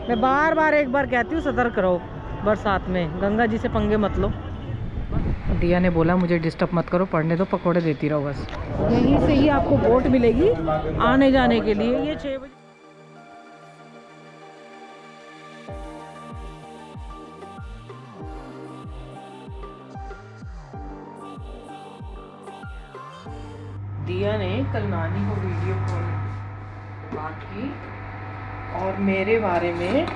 मैं बार बार एक बार कहती हूँ सतर्क रहो, बरसात में गंगा जी से पंगे मत लो। दिया ने बोला मुझे डिस्टर्ब मत करो, पढ़ने दो, पकौड़े देती रहो बस। यहीं से ही आपको बोट मिलेगी आने जाने के लिए। ये 6 बजे दिया ने कल नानी को वीडियो कॉल बात की और मेरे बारे में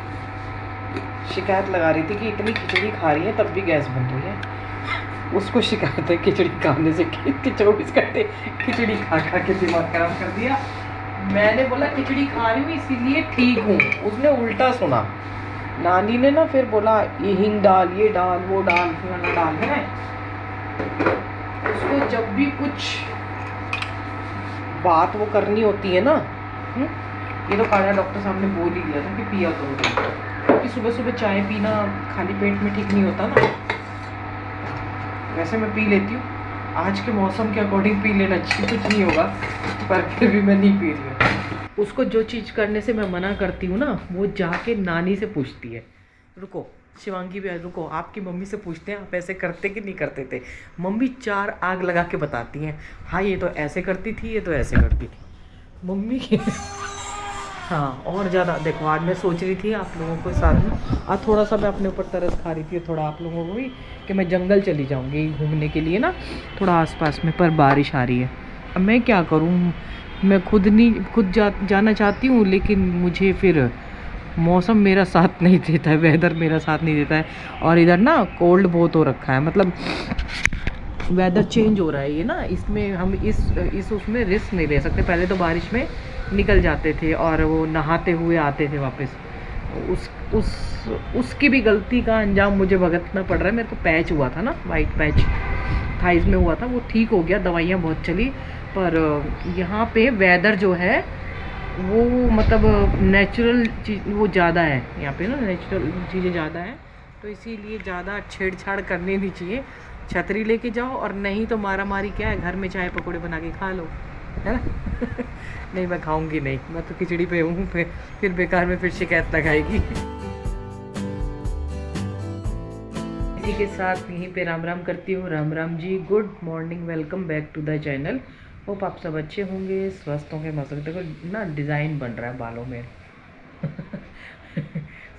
शिकायत लगा रही थी कि इतनी खिचड़ी खा रही है तब भी गैस बन रही है। उसको शिकायत है खिचड़ी खाने से कि 24 घंटे खिचड़ी खा खा के दिमाग खराब कर दिया। मैंने बोला खिचड़ी खा रही हूँ इसीलिए ठीक हूँ, उसने उल्टा सुना। नानी ने ना फिर बोला ये हिंग डाल, ये डाल, वो डाल, फलाना डाल है। उसको जब भी कुछ बात वो करनी होती है ना, ये तो काढ़ा डॉक्टर साहब ने बोल ही दिया था कि पिया करो, क्योंकि सुबह सुबह चाय पीना खाली पेट में ठीक नहीं होता ना। वैसे मैं पी लेती हूँ, आज के मौसम के अकॉर्डिंग पी लेना चाहिए, कुछ नहीं होगा, पर फिर भी मैं नहीं पी रही हूँ। उसको जो चीज़ करने से मैं मना करती हूँ ना, वो जाके नानी से पूछती है। रुको शिवांगी भी, रुको आपकी मम्मी से पूछते हैं आप ऐसे करते कि नहीं करते थे। मम्मी 4 आग लगा के बताती हैं, हाँ ये तो ऐसे करती थी, ये तो ऐसे करती थी मम्मी की। हाँ और ज़्यादा देखो, आज मैं सोच रही थी आप लोगों को साथ में, आज थोड़ा सा मैं अपने ऊपर तरस खा रही थी, थोड़ा आप लोगों को भी, कि मैं जंगल चली जाऊँगी घूमने के लिए ना थोड़ा आसपास में, पर बारिश आ रही है। अब मैं क्या करूँ, मैं खुद जाना चाहती हूँ, लेकिन मुझे फिर मौसम मेरा साथ नहीं देता है, वेदर मेरा साथ नहीं देता है। और इधर ना कोल्ड बहुत हो रखा है, मतलब वेदर चेंज हो रहा है ये ना, इसमें हम इस उसमें रिस्क नहीं ले सकते। पहले तो बारिश में निकल जाते थे और वो नहाते हुए आते थे वापस, उसकी भी गलती का अंजाम मुझे भुगतना पड़ रहा है। मेरे को पैच हुआ था ना, वाइट पैच थाइस में हुआ था, वो ठीक हो गया, दवाइयाँ बहुत चली, पर यहाँ पे वेदर जो है वो मतलब नेचुरल चीज़ वो ज़्यादा है यहाँ पे ना, नेचुरल चीज़ें ज़्यादा है, तो इसीलिए ज़्यादा छेड़छाड़ करनी नहीं चाहिए। छतरी लेके जाओ, और नहीं तो मारा मारी क्या है, घर में चाय पकौड़े बना के खा लो, है ना। नहीं मैं खाऊंगी नहीं, मैं तो खिचड़ी पे हूँ, फिर बेकार में फिर शिकायत लगाएगी। इसी के साथ यहीं पे राम राम करती हूँ। Ram Ram ji, good morning, welcome back to the channel. Hope आप सब अच्छे होंगे, स्वस्थ होंगे, मस्त। देखो ना डिज़ाइन बन रहा है बालों में।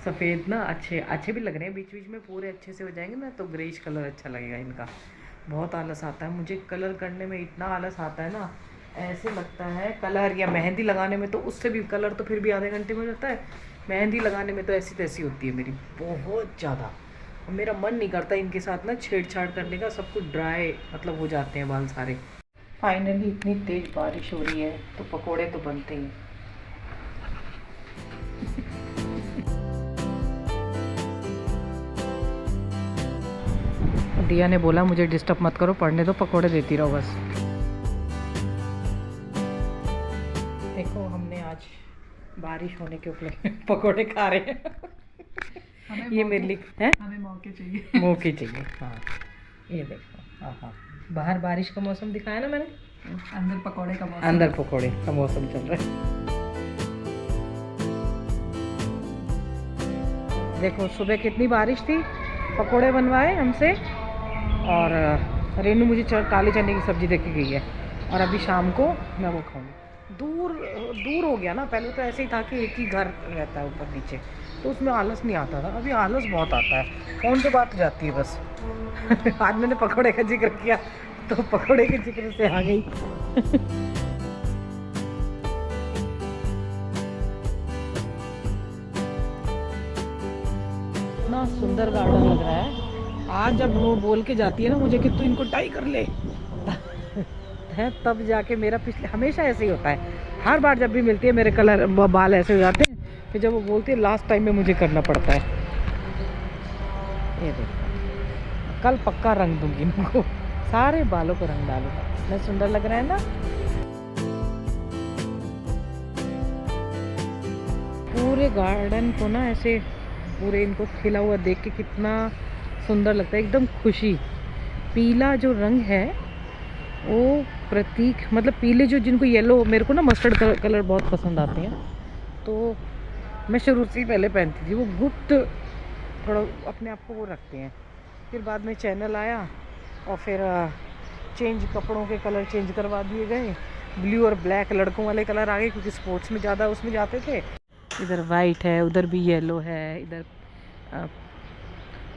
सफ़ेद ना अच्छे भी लग रहे हैं, बीच बीच में पूरे अच्छे से हो जाएंगे ना तो ग्रेइश कलर अच्छा लगेगा इनका। बहुत आलस आता है मुझे कलर करने में, इतना आलस आता है ना, ऐसे लगता है कलर या मेहंदी लगाने में तो उससे भी, कलर तो फिर भी आधे घंटे में हो जाता है, मेहंदी लगाने में तो ऐसी तैसी होती है मेरी बहुत ज़्यादा। मेरा मन नहीं करता इनके साथ ना छेड़छाड़ करने का, सब कुछ ड्राई मतलब हो जाते हैं बाल सारे। फाइनली इतनी तेज बारिश हो रही है तो पकोड़े तो बनते ही हैं। दिया ने बोला मुझे डिस्टर्ब मत करो, पढ़ने दो, पकोड़े देती रहो बस। देखो हमने आज बारिश होने के ऊपर पकोड़े खा रहे हैं। ये मेरे लिए है, हमें मौके चाहिए, मौके चाहिए। हाँ ये देखो, हाँ बाहर बारिश का मौसम दिखाया ना मैंने, अंदर पकोड़े का मौसम, अंदर पकोड़े का मौसम चल रहा है। देखो सुबह कितनी बारिश थी, पकोड़े बनवाए हमसे, और रेनू मुझे काले चने की सब्ज़ी देके गई है, और अभी शाम को मैं वो खाऊंगी। दूर हो गया ना, पहले तो ऐसे ही था कि एक ही घर रहता है ऊपर नीचे, तो उसमें आलस नहीं आता था, अभी आलस बहुत आता है, फ़ोन पे बात हो जाती है बस। आज मैंने पकोड़े का जिक्र किया तो पकोड़े के जिक्र से आ गई। इतना सुंदर गार्डन लग रहा है। आज जब वो बोल के जाती है ना मुझे कि तू इनको टाई कर ले है, तब जाके मेरा पिछले हमेशा ऐसे ही होता है, हर बार जब भी मिलती है मेरे कलर बाल ऐसे हो जाते हैं, फिर जब वो बोलती है लास्ट टाइम में मुझे करना पड़ता है। ये देखो कल पक्का रंग दूंगी इनको, सारे बालों को रंग डालूंगा, इतना सुंदर लग रहा है ना। पूरे गार्डन को ना ऐसे पूरे इनको खिला हुआ देख के कितना सुंदर लगता है, एकदम खुशी। पीला जो रंग है वो प्रतीक, मतलब पीले जो जिनको येलो, मेरे को ना मस्टर्ड कलर बहुत पसंद आते हैं, तो मैं शुरू से ही पहले पहनती थी, वो गुप्त थोड़ा अपने आप को वो रखते हैं। फिर बाद में चैनल आया और फिर चेंज, कपड़ों के कलर चेंज करवा दिए गए, ब्लू और ब्लैक लड़कों वाले कलर आ गए क्योंकि स्पोर्ट्स में ज़्यादा उसमें जाते थे। इधर वाइट है, उधर भी येलो है, इधर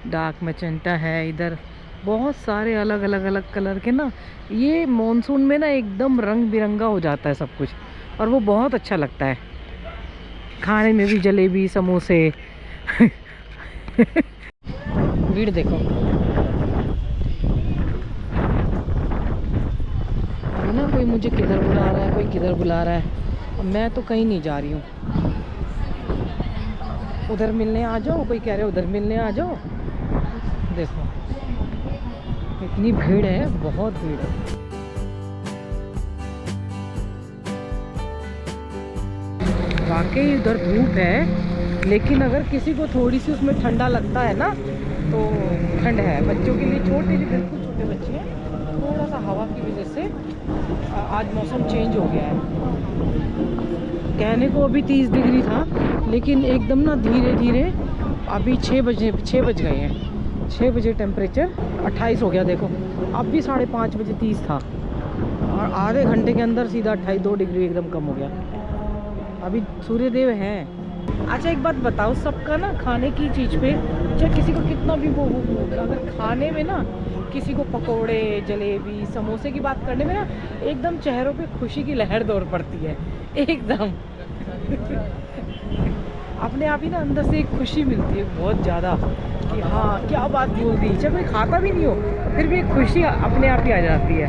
डार्क मैजेंटा है, इधर बहुत सारे अलग अलग कलर के ना। ये मॉनसून में ना एकदम रंग बिरंगा हो जाता है सब कुछ, और वो बहुत अच्छा लगता है खाने में भी। जलेबी, समोसे भीड़ देखो ना, कोई मुझे किधर बुला रहा है, कोई किधर बुला रहा है। मैं तो कहीं नहीं जा रही हूँ। उधर मिलने आ जाओ, कोई कह रहे उधर मिलने आ जाओ। देखो इतनी भीड़ है, बहुत भीड़ है। वाकई उधर धूप है, लेकिन अगर किसी को थोड़ी सी उसमें ठंडा लगता है ना तो ठंड है। बच्चों के लिए, छोटे जो बिल्कुल छोटे बच्चे हैं, थोड़ा सा हवा की वजह से आज मौसम चेंज हो गया है। कहने को अभी 30 डिग्री था, लेकिन एकदम ना धीरे धीरे अभी 6 बज गए हैं। 6 बजे टेम्परेचर 28 हो गया। देखो अब भी 5:30 बजे 30 था, और आधे घंटे के अंदर सीधा 2 डिग्री एकदम कम हो गया। अभी सूर्यदेव हैं। अच्छा एक बात बताओ, सबका ना खाने की चीज़ पे, चाहे किसी को कितना भी वो अगर खाने में ना किसी को पकोड़े, जलेबी, समोसे की बात करने में ना एकदम चेहरों पे खुशी की लहर दौड़ पड़ती है एकदम। अपने आप ही ना अंदर से एक खुशी मिलती है बहुत ज़्यादा कि हाँ क्या बात बोल दी। चाहे कोई खाता भी नहीं हो फिर भी एक खुशी अपने आप ही आ जाती है।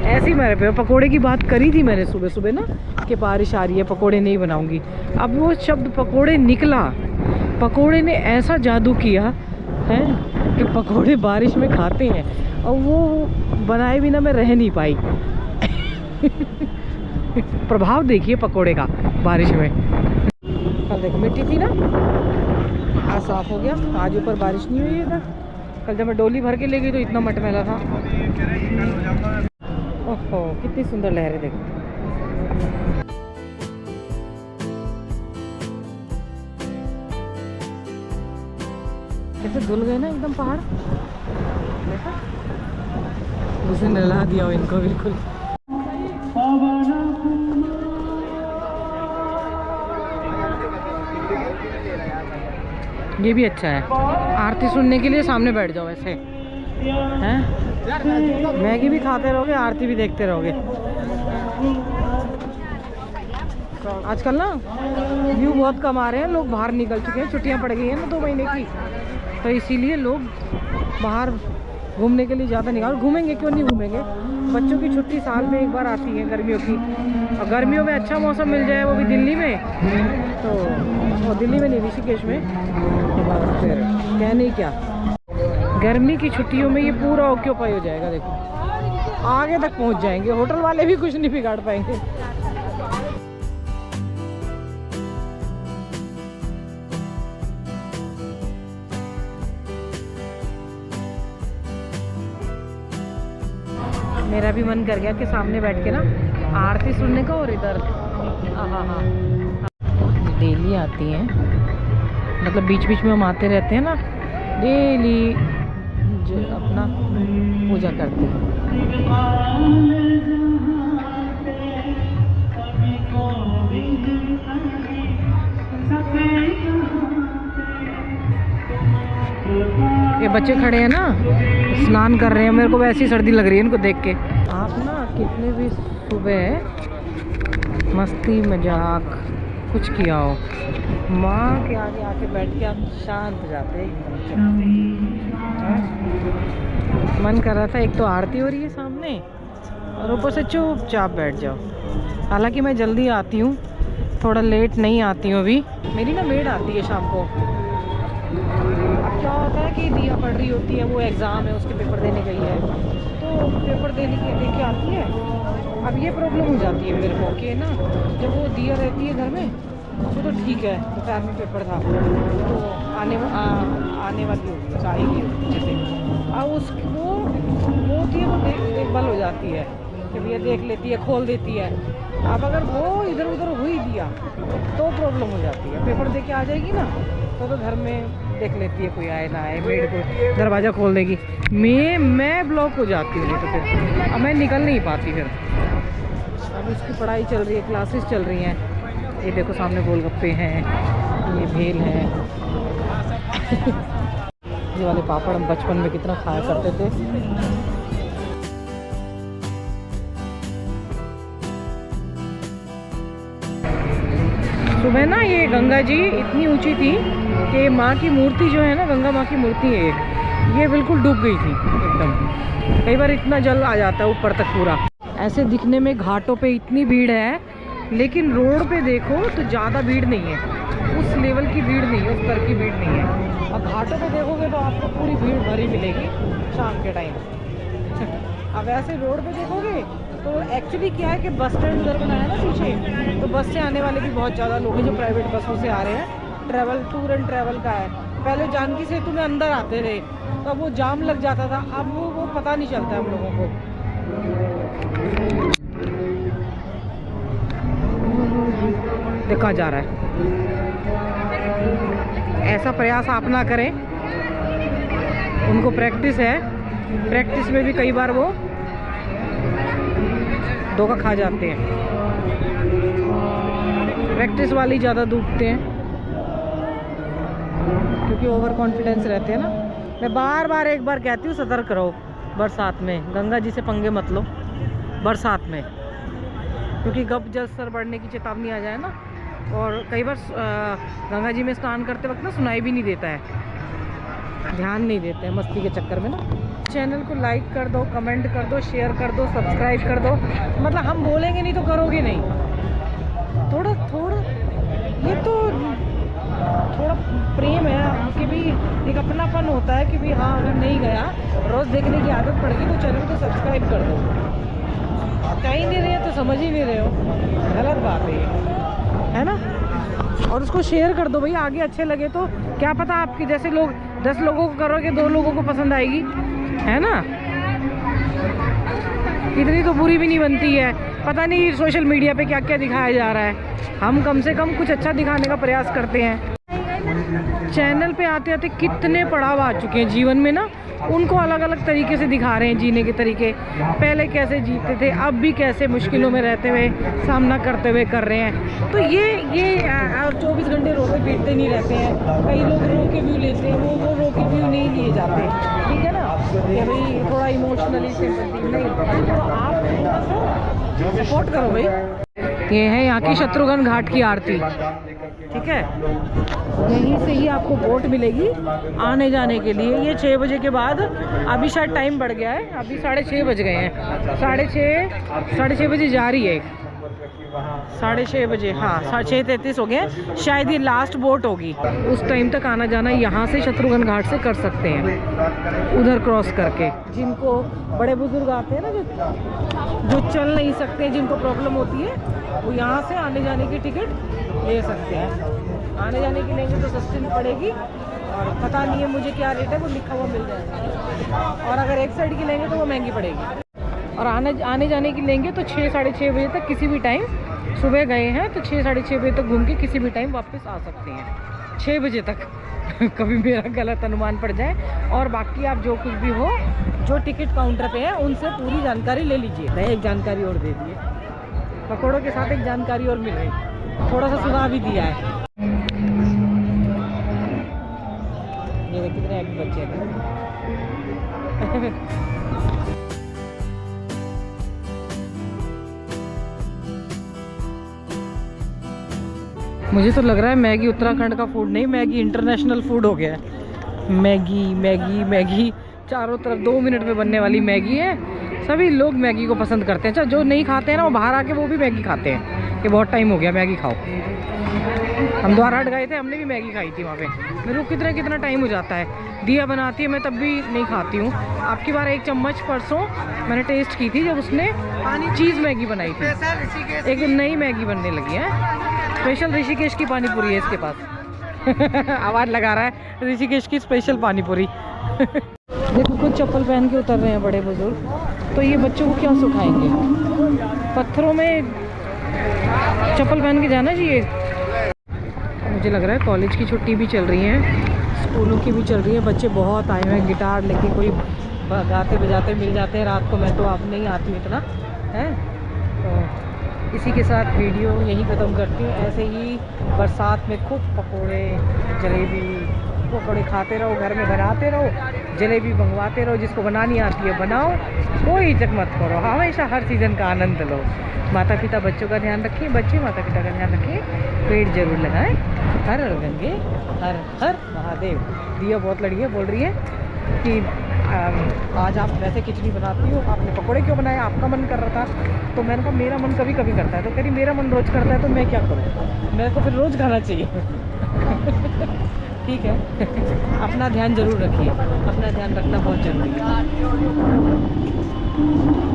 ऐसे ही मेरे पे पकोड़े की बात करी थी मैंने सुबह सुबह ना कि बारिश आ रही है, पकोड़े नहीं बनाऊंगी। अब वो शब्द पकोड़े निकला, पकोड़े ने ऐसा जादू किया है कि पकोड़े बारिश में खाते हैं, और वो बनाए बिना मैं रह नहीं पाई। प्रभाव देखिए पकोड़े का बारिश में। कल देखो मिट्टी थी ना, आज साफ हो गया। आज ऊपर बारिश नहीं हुई इधर। कल जब मैं डोली भर के ले गई तो इतना मटमैला था। ओहो कितनी सुंदर लहरें देखो। कैसे धुल गए ना एकदम पहाड़। उसे नहला दिया हो इनको बिल्कुल। ये भी अच्छा है, आरती सुनने के लिए सामने बैठ जाओ ऐसे हैं। मैगी भी खाते रहोगे, आरती भी देखते रहोगे। आजकल ना व्यू बहुत कम आ रहे हैं, लोग बाहर निकल चुके हैं, छुट्टियां पड़ गई हैं ना 2 महीने की, तो इसीलिए लोग बाहर घूमने के लिए ज़्यादा निकाल। घूमेंगे क्यों नहीं घूमेंगे, बच्चों की छुट्टी साल में एक बार आती है गर्मियों की, और गर्मियों में अच्छा मौसम मिल जाए वो भी दिल्ली में, तो वो दिल्ली में नहीं ऋषिकेश में, तो बस फिर कहने क्या। गर्मी की छुट्टियों में ये पूरा ऑक्यूपाई हो जाएगा। देखो आगे तक पहुंच जाएंगे, होटल वाले भी कुछ नहीं बिगाड़ पाएंगे। मेरा भी मन कर गया कि सामने बैठ के ना आरती सुनने का। और इधर हाँ डेली आती हैं, मतलब बीच बीच में हम आते रहते हैं ना, डेली जो अपना पूजा करते हैं। ये बच्चे खड़े हैं ना, स्नान कर रहे हैं, मेरे को वैसी सर्दी लग रही है इनको देख के। आप ना कितने भी सुबह मस्ती मजाक कुछ किया हो, माँ के आगे आके बैठ के आप शांत हो जाते हैं। मन कर रहा था, एक तो आरती हो रही है सामने और ऊपर से चुपचाप बैठ जाओ। हालांकि मैं जल्दी आती हूँ, थोड़ा लेट नहीं आती हूँ अभी। मेरी ना मेड आती है शाम को। अब क्या होता है कि दिया पढ़ रही होती है, वो एग्ज़ाम है, उसके पेपर देने गई है, तो पेपर दे के आती है। अब ये प्रॉब्लम हो जाती है मेरे को कि ना जब वो दिया रहती है घर में तो ठीक है, दोपहर में पेपर था तो आने वाली होती है, आएगी जैसे। अब वो होती है, वो देखभाल हो जाती है, कि भैया देख लेती है, खोल देती है। अब अगर वो इधर उधर हुई दिया तो प्रॉब्लम हो जाती है। पेपर दे के आ जाएगी ना तो घर में देख लेती है, कोई आए ना आए, मेड को दरवाज़ा खोल देगी। मैं ब्लॉक हो जाती हूँ, तो फिर अब मैं निकल नहीं पाती। फिर अब उसकी पढ़ाई चल रही है, क्लासेस चल रही हैं। ये देखो सामने गोलगप्पे हैं, ये भेल है। ये वाले पापड़ हम बचपन में कितना खाया करते थे। सुबह ना ये गंगा जी इतनी ऊंची थी कि माँ की मूर्ति जो है ना, गंगा माँ की मूर्ति है ये बिल्कुल डूब गई थी एकदम। कई बार इतना जल आ जाता है ऊपर तक पूरा। ऐसे दिखने में घाटों पे इतनी भीड़ है, लेकिन रोड पे देखो तो ज़्यादा भीड़ नहीं है, उस लेवल की भीड़ नहीं है, उस स्तर की भीड़ नहीं है। और घाटों पे देखोगे तो आपको पूरी भीड़ भरी मिलेगी शाम के टाइम। अब ऐसे रोड पे देखोगे तो एक्चुअली क्या है कि बस स्टैंड उधर बनाया है ना पीछे, तो बस से आने वाले भी बहुत ज़्यादा लोग हैं जो प्राइवेट बसों से आ रहे हैं। ट्रैवल टूर एंड ट्रैवल का है। पहले जानकी सेतु में अंदर आते रहे तो अब वो जाम लग जाता था, अब वो पता नहीं चलता हम लोगों को। देखा जा रहा है। ऐसा प्रयास आप ना करें, उनको प्रैक्टिस है, प्रैक्टिस में भी कई बार वो धोखा खा जाते हैं। प्रैक्टिस वाली ज़्यादा डूबते हैं क्योंकि ओवर कॉन्फिडेंस रहते हैं ना। मैं बार बार एक बार कहती हूँ, सतर्क रहो बरसात में, गंगा जी से पंगे मत लो बरसात में, क्योंकि गप जल स्तर बढ़ने की चेतावनी आ जाए ना। और कई बार गंगा जी में स्नान करते वक्त ना सुनाई भी नहीं देता है, ध्यान नहीं देते हैं मस्ती के चक्कर में ना। चैनल को लाइक कर दो, कमेंट कर दो, शेयर कर दो, सब्सक्राइब कर दो। मतलब हम बोलेंगे नहीं तो करोगे नहीं। थोड़ा ये तो थोड़ा प्रेम है कि भी एक अपनापन होता है कि भी हाँ, अगर नहीं गया, रोज़ देखने की आदत पड़ गई तो चैनल को सब्सक्राइब कर दो। कहीं नहीं रहे तो समझ ही नहीं रहे हो, गलत बात है ना। और उसको शेयर कर दो भाई, आगे अच्छे लगे तो क्या पता आपके जैसे लोग 10 लोगों को करोगे 2 लोगों को पसंद आएगी, है ना। इतनी तो बुरी भी नहीं बनती है। पता नहीं सोशल मीडिया पे क्या क्या दिखाया जा रहा है, हम कम से कम कुछ अच्छा दिखाने का प्रयास करते हैं। चैनल पे आते आते कितने पड़ाव आ चुके हैं जीवन में ना, उनको अलग अलग तरीके से दिखा रहे हैं जीने के तरीके। पहले कैसे जीते थे, अब भी कैसे मुश्किलों में रहते हुए सामना करते हुए कर रहे हैं। तो ये 24 घंटे रोके पीटते नहीं रहते हैं। कई लोग रो के व्यू लेते हैं, वो रो के व्यू नहीं लिए जाते, ठीक है ना। कि भाई थोड़ा इमोशनली सिंपैथी नहीं, तो आप सपोर्ट करो भाई। ये है यहाँ की शत्रुघ्न घाट की आरती, ठीक है। यहीं से ही आपको बोट मिलेगी आने जाने के लिए। ये 6 बजे के बाद, अभी शायद टाइम बढ़ गया है, अभी 6:30 बज गए हैं। 6:30 बजे जा रही है, 6:30 बजे, हाँ 6:33 हो गए। शायद ये लास्ट बोट होगी, उस टाइम तक आना जाना यहाँ से शत्रुघ्न घाट से कर सकते हैं, उधर क्रॉस करके। जिनको बड़े बुजुर्ग आते हैं ना, जो चल नहीं सकते, जिनको प्रॉब्लम होती है, वो यहाँ से आने जाने की टिकट ले सकते हैं। आने जाने की लेंगे तो सस्ती पड़ेगी, और पता नहीं है मुझे क्या रेट है, वो लिखा हुआ मिल जाएगा। और अगर एक साइड की लेंगे तो वो महंगी पड़ेगी। और आने जाने की लेंगे तो 6 साढ़े 6 बजे तक, किसी भी टाइम सुबह गए हैं तो 6 साढ़े 6 बजे तक घूम के किसी भी टाइम वापस आ सकते हैं, 6 बजे तक। कभी मेरा गलत अनुमान पड़ जाए। और बाकी आप जो कुछ भी हो, जो टिकट काउंटर पे है उनसे पूरी जानकारी ले लीजिए। एक जानकारी और दे दिए, पकौड़ों के साथ एक जानकारी और मिल रही, थोड़ा सा सुना भी दिया है। ये कितने बच्चे हैं। मुझे तो लग रहा है मैगी उत्तराखंड का फूड नहीं, मैगी इंटरनेशनल फूड हो गया है। मैगी मैगी मैगी, चारों तरफ 2 मिनट में बनने वाली मैगी है। सभी लोग मैगी को पसंद करते हैं। अच्छा, जो नहीं खाते हैं ना, वो बाहर आके वो भी मैगी खाते हैं कि बहुत टाइम हो गया मैगी खाओ। हम द्वारहाट गए थे, हमने भी मैगी खाई थी वहाँ पे। मेरे को कितना टाइम हो जाता है। दिया बनाती है, मैं तब भी नहीं खाती हूँ। आपकी बार 1 चम्मच परसों मैंने टेस्ट की थी, जब उसने चीज़ मैगी बनाई थी। एक नई मैगी बनने लगी है, स्पेशल ऋषिकेश की पानीपुरी है इसके पास। आवाज़ लगा रहा है, ऋषिकेश की स्पेशल पानीपुरी। देखो कुछ चप्पल पहन के उतर रहे हैं बड़े बुजुर्ग, तो ये बच्चों को क्या सिखाएंगे? पत्थरों में चप्पल पहन के जाना चाहिए। मुझे लग रहा है कॉलेज की छुट्टी भी चल रही है, स्कूलों की भी चल रही है। बच्चे बहुत आए हुए हैं, गिटार लेके कोई गाते बजाते मिल जाते हैं रात को। मैं तो आप नहीं आती हूँ इतना है। तो इसी के साथ वीडियो यहीं ख़त्म करती हूँ। ऐसे ही बरसात में खूब पकोड़े जलेबी पकोड़े खाते रहो, घर में बनाते रहो, जलेबी मंगवाते रहो। जिसको बनानी आती है बनाओ, कोई हिचक मत करो, हमेशा हर सीज़न का आनंद लो। माता पिता बच्चों का ध्यान रखें, बच्चे माता पिता का ध्यान रखें, पेड़ जरूर लगाएं। हर हर गंगे हर हर महादेव। दिया बहुत लड़ी है, बोल रही है कि आज आप वैसे खिचड़ी बनाती हो, आपने पकोड़े क्यों बनाए? आपका मन कर रहा था। तो मैंने कहा मेरा मन कभी कभी करता है। तो कह रही मेरा मन रोज़ करता है, तो मैं क्या करूँ? मेरे को फिर रोज़ खाना चाहिए। ठीक है। अपना ध्यान जरूर रखिए, अपना ध्यान रखना बहुत ज़रूरी है।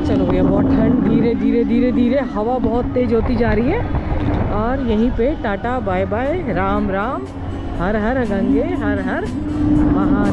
चलो भैया, बहुत ठंड, धीरे धीरे धीरे धीरे हवा बहुत तेज़ होती जा रही है। और यहीं पे tata bye bye, Ram Ram, Har Har Gange Har Har Mahadev.